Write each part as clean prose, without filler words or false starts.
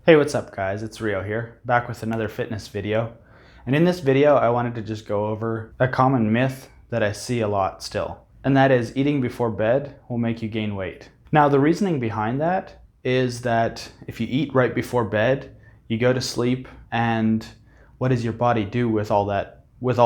Hey, what's up guys? It's Rio here, back with another fitness video. And in this video, I wanted to just go over a common myth that I see a lot still. And that is eating before bed will make you gain weight. Now, the reasoning behind that is that if you eat right before bed, you go to sleep, and what does your body do with all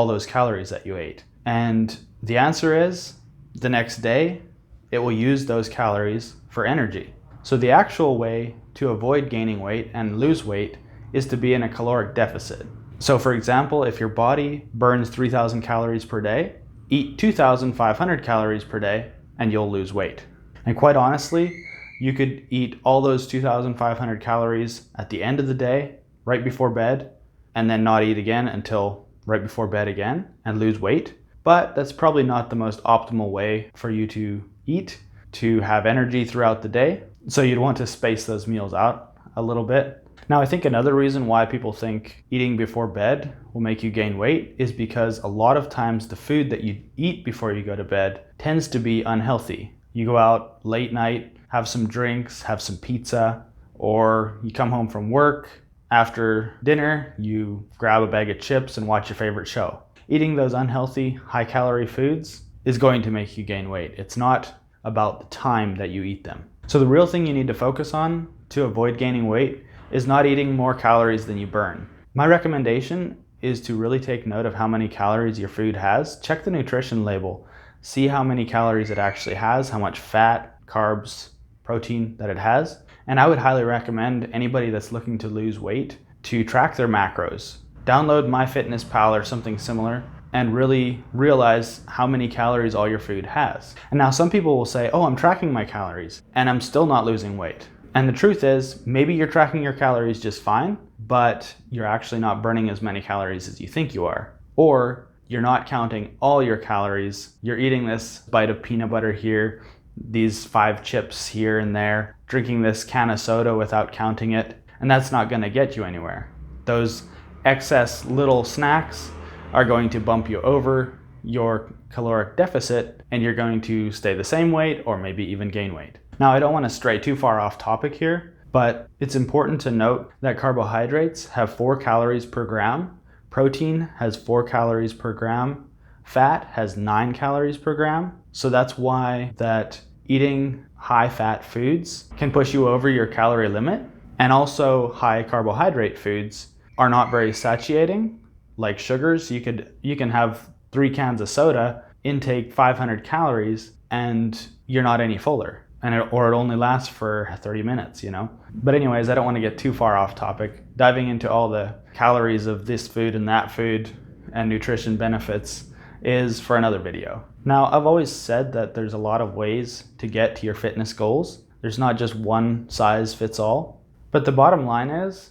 those calories that you ate? And the answer is, the next day, it will use those calories for energy. So the actual way to avoid gaining weight and lose weight is to be in a caloric deficit. So for example, if your body burns 3,000 calories per day, eat 2,500 calories per day and you'll lose weight. And quite honestly, you could eat all those 2,500 calories at the end of the day, right before bed, and then not eat again until right before bed again and lose weight. But that's probably not the most optimal way for you to eat, to have energy throughout the day. So you'd want to space those meals out a little bit. Now, I think another reason why people think eating before bed will make you gain weight is because a lot of times the food that you eat before you go to bed tends to be unhealthy. You go out late night, have some drinks, have some pizza, or you come home from work. After dinner, you grab a bag of chips and watch your favorite show. Eating those unhealthy, high-calorie foods is going to make you gain weight. It's not about the time that you eat them. So the real thing you need to focus on to avoid gaining weight is not eating more calories than you burn. My recommendation is to really take note of how many calories your food has. Check the nutrition label. See how many calories it actually has, how much fat, carbs, protein that it has. And I would highly recommend anybody that's looking to lose weight to track their macros. Download MyFitnessPal or something similar and really realize how many calories all your food has. And now some people will say, oh, I'm tracking my calories and I'm still not losing weight. And the truth is, maybe you're tracking your calories just fine, but you're actually not burning as many calories as you think you are. Or you're not counting all your calories. You're eating this bite of peanut butter here, these 5 chips here and there, drinking this can of soda without counting it, and that's not gonna get you anywhere. Those excess little snacks are going to bump you over your caloric deficit, and you're going to stay the same weight or maybe even gain weight. Now, I don't want to stray too far off topic here, but it's important to note that carbohydrates have 4 calories per gram, protein has 4 calories per gram, fat has 9 calories per gram. So that's why that eating high fat foods can push you over your calorie limit, and also high carbohydrate foods are not very satiating, like sugars. You can have 3 cans of soda, intake 500 calories, and you're not any fuller. Or it only lasts for 30 minutes, you know? But anyways, I don't want to get too far off topic. Diving into all the calories of this food and that food and nutrition benefits is for another video. Now, I've always said that there's a lot of ways to get to your fitness goals. There's not just one size fits all. But the bottom line is,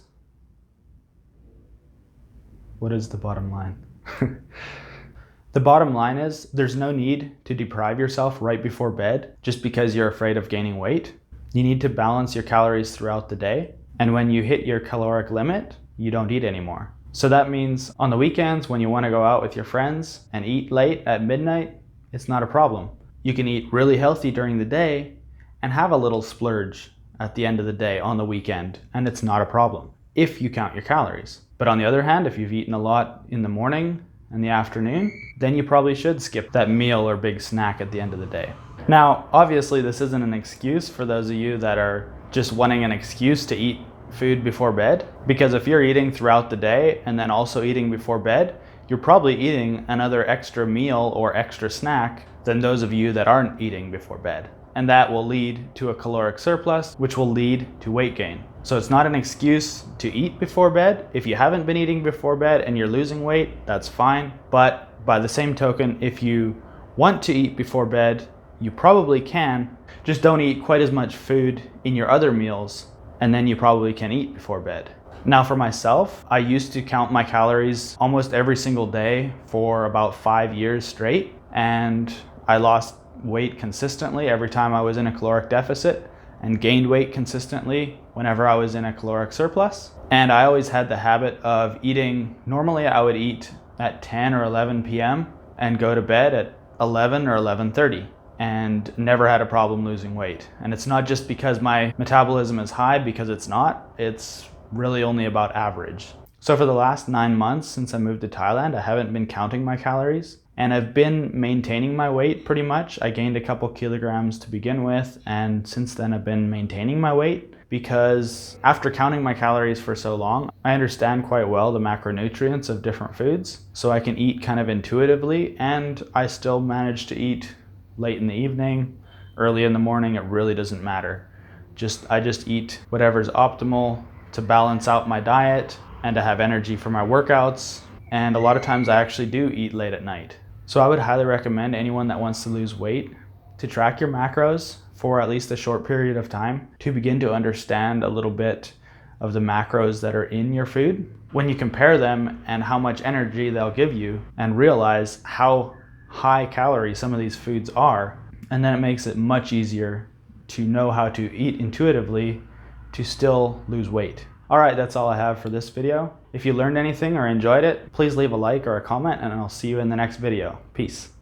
what is the bottom line? The bottom line is there's no need to deprive yourself right before bed just because you're afraid of gaining weight. You need to balance your calories throughout the day. And when you hit your caloric limit, you don't eat anymore. So that means on the weekends when you want to go out with your friends and eat late at midnight, it's not a problem. You can eat really healthy during the day and have a little splurge at the end of the day on the weekend, and it's not a problem if you count your calories. But on the other hand, if you've eaten a lot in the morning and the afternoon, then you probably should skip that meal or big snack at the end of the day. Now, obviously this isn't an excuse for those of you that are just wanting an excuse to eat food before bed, because if you're eating throughout the day and then also eating before bed, you're probably eating another extra meal or extra snack than those of you that aren't eating before bed. And that will lead to a caloric surplus, which will lead to weight gain. So it's not an excuse to eat before bed. If you haven't been eating before bed and you're losing weight, that's fine. But by the same token, if you want to eat before bed, you probably can. Just don't eat quite as much food in your other meals, and then you probably can eat before bed. Now for myself, I used to count my calories almost every single day for about 5 years straight, and I lost weight consistently every time I was in a caloric deficit and gained weight consistently whenever I was in a caloric surplus. And I always had the habit of eating, normally I would eat at 10 or 11 p.m. and go to bed at 11 or 11:30. And never had a problem losing weight. And it's not just because my metabolism is high, because it's not. It's really only about average. So for the last 9 months since I moved to Thailand, I haven't been counting my calories, and I've been maintaining my weight pretty much. I gained a couple kilograms to begin with, and since then I've been maintaining my weight because after counting my calories for so long, I understand quite well the macronutrients of different foods. So I can eat kind of intuitively, and I still manage to eat late in the evening, early in the morning. It really doesn't matter. I just eat whatever's optimal to balance out my diet and to have energy for my workouts. And a lot of times I actually do eat late at night. So I would highly recommend anyone that wants to lose weight to track your macros for at least a short period of time to begin to understand a little bit of the macros that are in your food. When you compare them and how much energy they'll give you and realize how high calorie some of these foods are, and then it makes it much easier to know how to eat intuitively to still lose weight. All right, that's all I have for this video. If you learned anything or enjoyed it, please leave a like or a comment, and I'll see you in the next video. Peace.